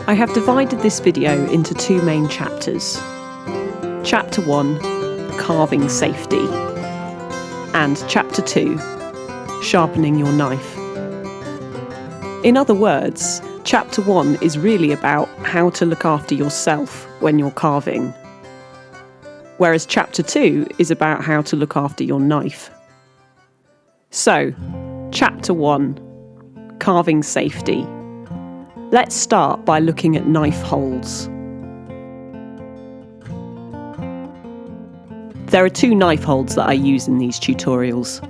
I have divided this video into two main chapters. Chapter 1, Carving Safety, and Chapter 2, Sharpening Your Knife. In other words, Chapter 1 is really about how to look after yourself when you're carving, whereas Chapter 2 is about how to look after your knife. So, Chapter 1, Carving Safety. Let's start by looking at knife holds. There are two knife holds that I use in these tutorials.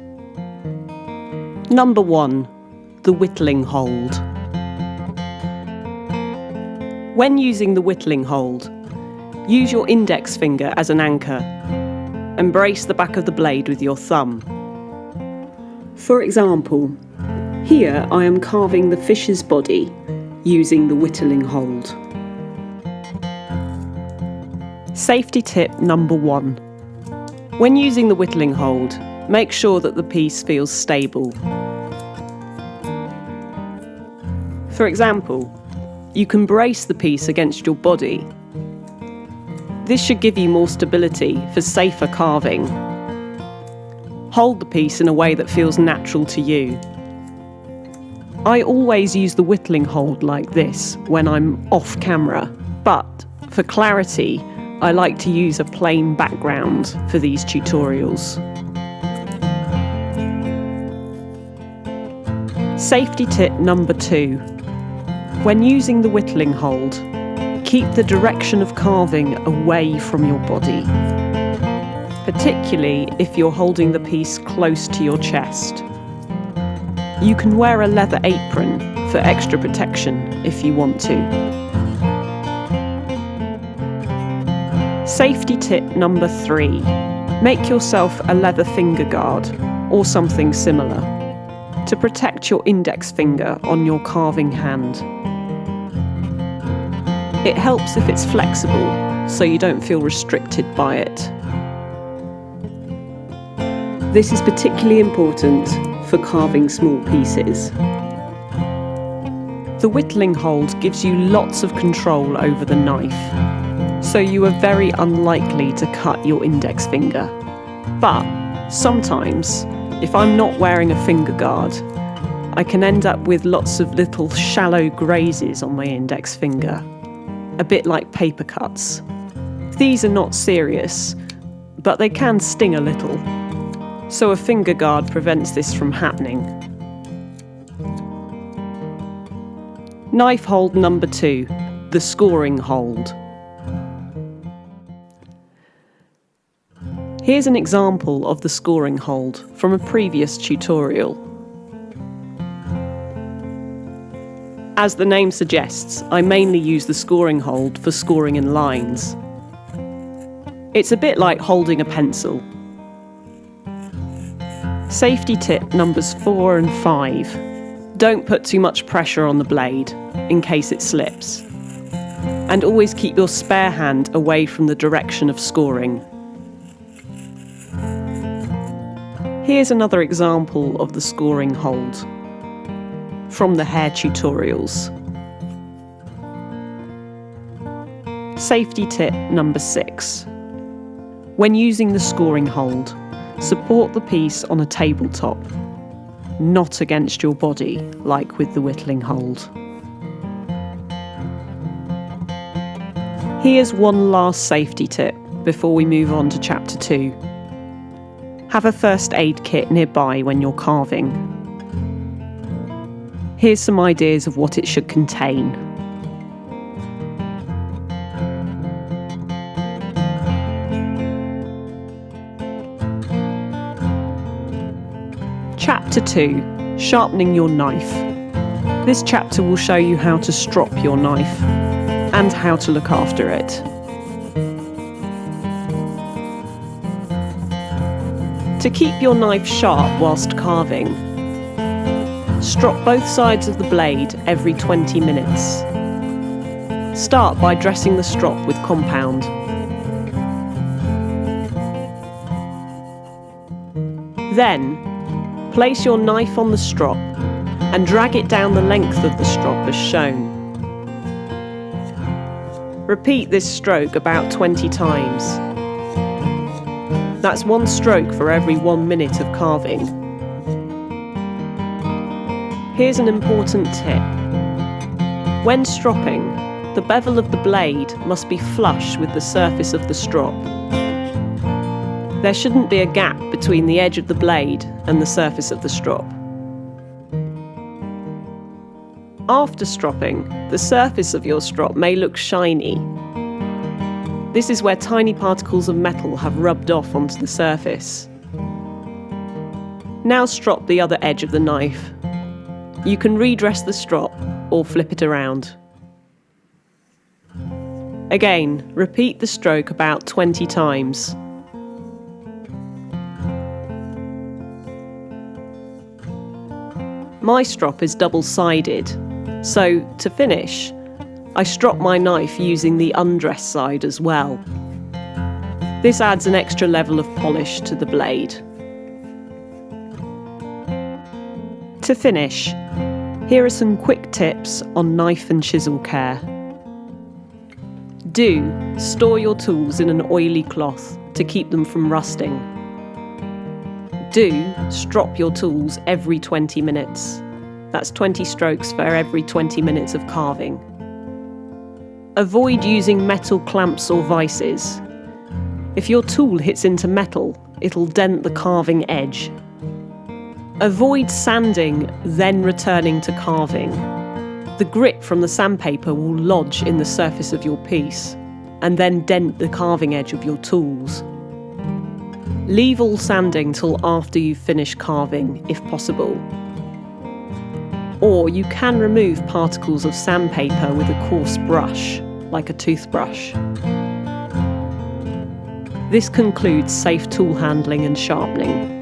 Number 1, the whittling hold. When using the whittling hold, use your index finger as an anchor and brace the back of the blade with your thumb. For example, here I am carving the fish's body using the whittling hold. Safety tip number 1. When using the whittling hold, make sure that the piece feels stable. For example, you can brace the piece against your body. This should give you more stability for safer carving. Hold the piece in a way that feels natural to you. I always use the whittling hold like this when I'm off camera, but for clarity, I like to use a plain background for these tutorials. Safety tip number 2. When using the whittling hold, keep the direction of carving away from your body, particularly if you're holding the piece close to your chest. You can wear a leather apron for extra protection if you want to. Safety tip number 3. Make yourself a leather finger guard or something similar to protect your index finger on your carving hand. It helps if it's flexible so you don't feel restricted by it. This is particularly important for carving small pieces. The whittling hold gives you lots of control over the knife, so you are very unlikely to cut your index finger. But sometimes, if I'm not wearing a finger guard, I can end up with lots of little shallow grazes on my index finger, a bit like paper cuts. These are not serious, but they can sting a little. So a finger guard prevents this from happening. Knife hold number 2, the scoring hold. Here's an example of the scoring hold from a previous tutorial. As the name suggests, I mainly use the scoring hold for scoring in lines. It's a bit like holding a pencil. Safety tip numbers 4 and 5. Don't put too much pressure on the blade, in case it slips. And always keep your spare hand away from the direction of scoring. Here's another example of the scoring hold from the hair tutorials. Safety tip number 6. When using the scoring hold, support the piece on a tabletop, not against your body, like with the whittling hold. Here's one last safety tip before we move on to Chapter 2. Have a first aid kit nearby when you're carving. Here's some ideas of what it should contain. Chapter 2, Sharpening Your Knife. This chapter will show you how to strop your knife and how to look after it. To keep your knife sharp whilst carving, strop both sides of the blade every 20 minutes. Start by dressing the strop with compound. Then, place your knife on the strop and drag it down the length of the strop as shown. Repeat this stroke about 20 times. That's 1 stroke for every 1 minute of carving. Here's an important tip. When stropping, the bevel of the blade must be flush with the surface of the strop. There shouldn't be a gap between the edge of the blade and the surface of the strop. After stropping, the surface of your strop may look shiny. This is where tiny particles of metal have rubbed off onto the surface. Now strop the other edge of the knife. You can redress the strop or flip it around. Again, repeat the stroke about 20 times. My strop is double-sided, so to finish, I strop my knife using the undress side as well. This adds an extra level of polish to the blade. To finish, here are some quick tips on knife and chisel care. Do store your tools in an oily cloth to keep them from rusting. Do strop your tools every 20 minutes. That's 20 strokes for every 20 minutes of carving. Avoid using metal clamps or vices. If your tool hits into metal, it'll dent the carving edge. Avoid sanding, then returning to carving. The grit from the sandpaper will lodge in the surface of your piece, and then dent the carving edge of your tools. Leave all sanding till after you've finished carving, if possible. Or you can remove particles of sandpaper with a coarse brush, like a toothbrush. This concludes safe tool handling and sharpening.